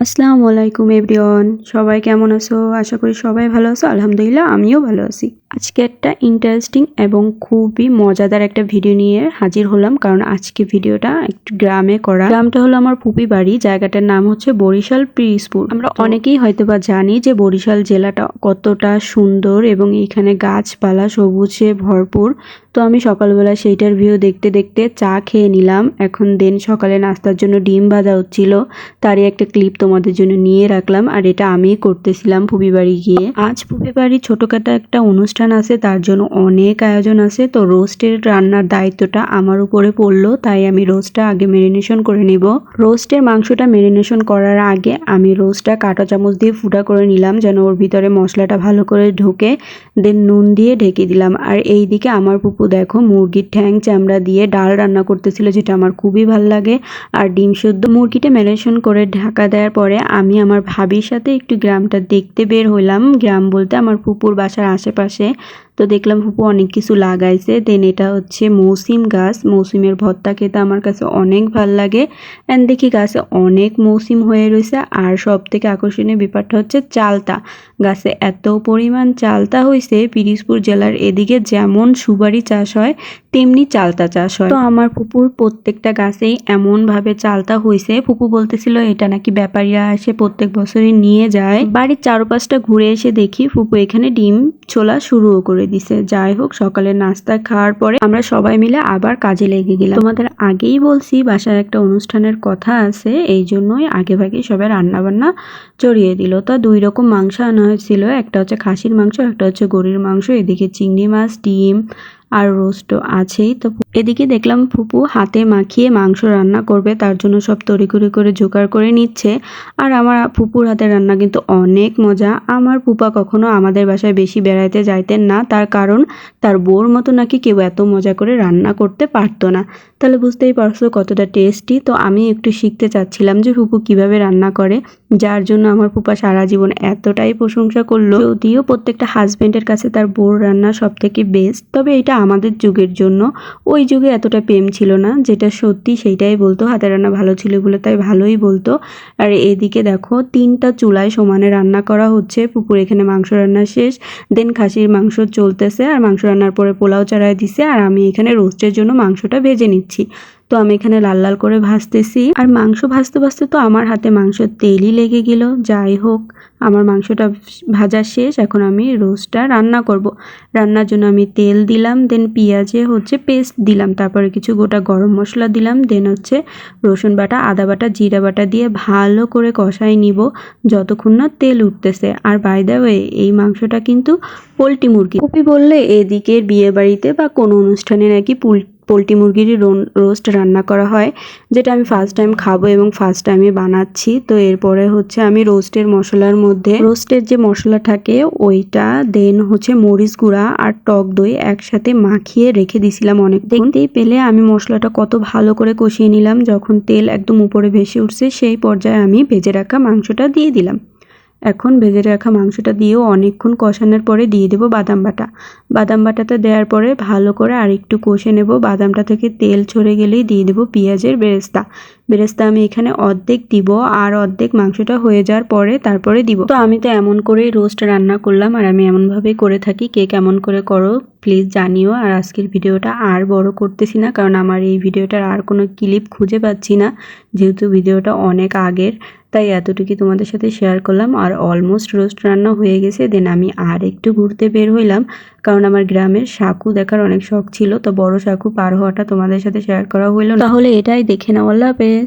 আসসালামু আলাইকুম এভরিওয়ান, সবাই কেমন আছো? আশা করি সবাই ভালো আছো। আলহামদুলিল্লাহ, আমিও ভালো আছি। আজকে একটা ইন্টারেস্টিং এবং খুবই মজাদার একটা ভিডিও নিয়ে হাজির হলাম, কারণ আজকে ভিডিওটা একটু গ্রামে করা। গ্রামটা হলো আমার ফুপি বাড়ি, জায়গাটার নাম হচ্ছে বরিশাল পিরিজপুর। আমরা অনেকেই হয়তোবা জানি যে বরিশাল জেলাটা কতটা সুন্দর এবং এখানে গাছপালা সবুজে ভরপুর। তো আমি সকালবেলা সেইটার ভিউ দেখতে দেখতে চা খেয়ে নিলাম। এখন সকালে নাস্তার জন্য ডিম ভাজা হচ্ছিল, তারই একটা ক্লিপ তোমাদের জন্য নিয়ে রাখলাম। আর এটা আমি করতেছিলাম ফুপি বাড়ি গিয়ে। আজ ফুপি বাড়ি ছোটখাটো একটা অনুষ্ঠান আছে, তার জন্য অনেক আয়োজন আছে। তো রোস্টের রান্নার দায়িত্বটা আমার উপরে পড়লো, তাই আমি রোস্টটা আগে ম্যারিনেশন করে নিব। রোস্টের মাংসটা ম্যারিনেশন করার আগে আমি রোস্টটা কাঁটা চামচ দিয়ে ফুটা করে নিলাম, যেন ওর ভিতরে মশলাটা ভালো করে ঢোকে। নুন দিয়ে ঢেকে দিলাম। আর এইদিকে আমার ফুপু দেখো মুরগির ঠ্যাং চামড়া দিয়ে ডাল রান্না করতেছিল, যেটা আমার খুবই ভাল লাগে। আর ডিম সেদ্ধ। মুরগিটা ম্যারিনেশন করে ঢাকা দেওয়ার পরে আমি আমার ভাবির সাথে একটু গ্রামটা দেখতে বের হইলাম। গ্রাম বলতে আমার ফুপুর বাসার আশেপাশে। তো দেখলাম ফুপু অনেক কিছু লাগাইছে। এটা হচ্ছে মৌসিম গাছ। মৌসিমের ভর্তা খেতে আমার কাছে অনেক ভাল লাগে। অ্যান্ড দেখি গাছে অনেক মৌসিম হয়ে রয়েছে। আর সব থেকে আকর্ষণীয় ব্যাপারটা হচ্ছে চালতা। গাছে এত পরিমাণ চালতা হয়েছে, পিরিজপুর জেলার এদিকে যেমন সুপারি চাষ হয় তেমনি চালতা চাষ হয়। তো আমার ফুপুর প্রত্যেকটা গাছেই এমনভাবে চালতা হয়েছে, ফুপু বলতেছিল এটা নাকি ব্যাপারীরা এসে প্রত্যেক বছরই নিয়ে যায়। বাড়ির চারপাশটা ঘুরে এসে দেখি ফুপু এখানে ডিম ছোলা শুরুও করে দিছে। যাই হোক, সকালের নাস্তা খাওয়ার পরে আমরা সবাই মিলে আবার কাজে লেগে গেলাম। তোমাদের আগেই বলছি বাসায় একটা অনুষ্ঠানের কথা আছে, এই জন্যই আগে ভাগে সবাই রান্না বান্না চড়িয়ে দিল। তো 2 রকম মাংস আনা হয়েছিল, একটা হচ্ছে খাসির মাংস, একটা হচ্ছে গরুর মাংস। এদিকে চিংড়ি মাছ, ডিম আর রোস্টও আছেই। তো এদিকে দেখলাম ফুপু হাতে মাখিয়ে মাংস রান্না করবে, তার জন্য সব তড়িঘড়ি করে জোগাড় করে নিচ্ছে। আর আমার ফুপুর হাতের রান্না কিন্তু অনেক মজা। আমার ফুপা কখনো আমাদের বাসায় বেশি বেড়াইতে যাইতেন না, তার কারণ তার বউর মতো নাকি কেউ এত মজা করে রান্না করতে পারতো না। তাহলে বুঝতেই পারছো কতটা টেস্টি। তো আমি একটু শিখতে চাচ্ছিলাম যে ফুপু কিভাবে রান্না করে, যার জন্য আমার ফুপা সারা জীবন এতটাই প্রশংসা করলো। যদিও প্রত্যেকটা হাজবেন্ডের কাছে তার বউর রান্না সব থেকে বেস্ট, তবে এটা আমাদের যুগের জন্য। ওই যুগে এতটা প্রেম ছিল না, যেটা সত্যি সেইটাই বলতো। হাতের রান্না ভালো ছিল বলে তাই ভালোই বলতো। আর এদিকে দেখো 3টা চুলায় সমানে রান্না করা হচ্ছে। পুকুর এখানে মাংস রান্না শেষ, খাসির মাংস চলতেছে। আর মাংস রান্নার পরে পোলাও চড়াই দিছে। আর আমি এখানে রোস্টের জন্য মাংসটা ভেজে নিচ্ছি। তো আমি এখানে লাল লাল করে ভাজতেছি। আর মাংস ভাজতে ভাজতে তো আমার হাতে মাংসের তেলই লেগে গেল। যাই হোক, আমার মাংসটা ভাজা শেষ। এখন আমি রোস্টটা রান্না করব। রান্নার জন্য আমি তেল দিলাম, পেঁয়াজে হচ্ছে পেস্ট দিলাম, তারপরে কিছু গোটা গরম মশলা দিলাম, হচ্ছে রসুন বাটা, আদা বাটা, জিরা বাটা দিয়ে ভালো করে কষাই নিব যতক্ষণ না তেল উঠতেছে। আর বাই দ্য ওয়ে, এই মাংসটা কিন্তু পোলট্রি মুরগি। ফুপি বললে এদিকের বিয়ে বাড়িতে বা কোনো অনুষ্ঠানে নাকি পোলট্রি মুরগির রোস্ট রান্না করা হয়, যেটা আমি ফার্স্ট টাইম খাবো এবং ফার্স্ট টাইমে বানাচ্ছি। তো এরপরে হচ্ছে আমি রোস্টের মশলার মধ্যে রোস্টের যে মশলা থাকে ওইটা, হচ্ছে মরিচ গুঁড়া আর টক দই একসাথে মাখিয়ে রেখে দিছিলাম অনেক। দেখতেই পেলে আমি মশলাটা কত ভালো করে কষিয়ে নিলাম। যখন তেল একদম উপরে ভেসে উঠছে সেই পর্যায়ে আমি ভেজে রাখা মাংসটা দিয়ে দিলাম। এখন ভেজে রাখা মাংসটা দিয়েও অনেকক্ষণ কষানোর পরে দিয়ে দেবো বাদাম বাটা। বাদাম বাটাটা দেওয়ার পরে ভালো করে আর একটু কষে নেব। বাদামটা থেকে তেল ছড়ে গেলেই দিয়ে দেবো পেঁয়াজের বেরেস্তা। বেরেস্তা আমি এখানে অর্ধেক দিব, আর অর্ধেক মাংসটা হয়ে যাওয়ার পরে তারপরে দিব। তো আমি তো এমন করেই রোস্ট রান্না করলাম, আর আমি এমনভাবেই করে থাকি। কে কেমন করে করো প্লিজ জানিও। আর আজকের ভিডিওটা আর বড় করতেছি না, কারণ আমার এই ভিডিওটার আর কোনো ক্লিপ খুঁজে পাচ্ছি না, যেহেতু ভিডিওটা অনেক আগের। তাই এতটুকুই তোমাদের সাথে শেয়ার করলাম। আর অলমোস্ট রোস্ট রান্না হয়ে গেছে। আমি আর একটু ঘুরতে বের হইলাম, কারণ আমার গ্রামের সাঁকু দেখার অনেক শখ ছিল। তো বড় সাঁকু পার হওয়াটা তোমাদের সাথে শেয়ার করা হইলো না। তাহলে এটাই দেখে নাও। আল্লাহ হাফেজ।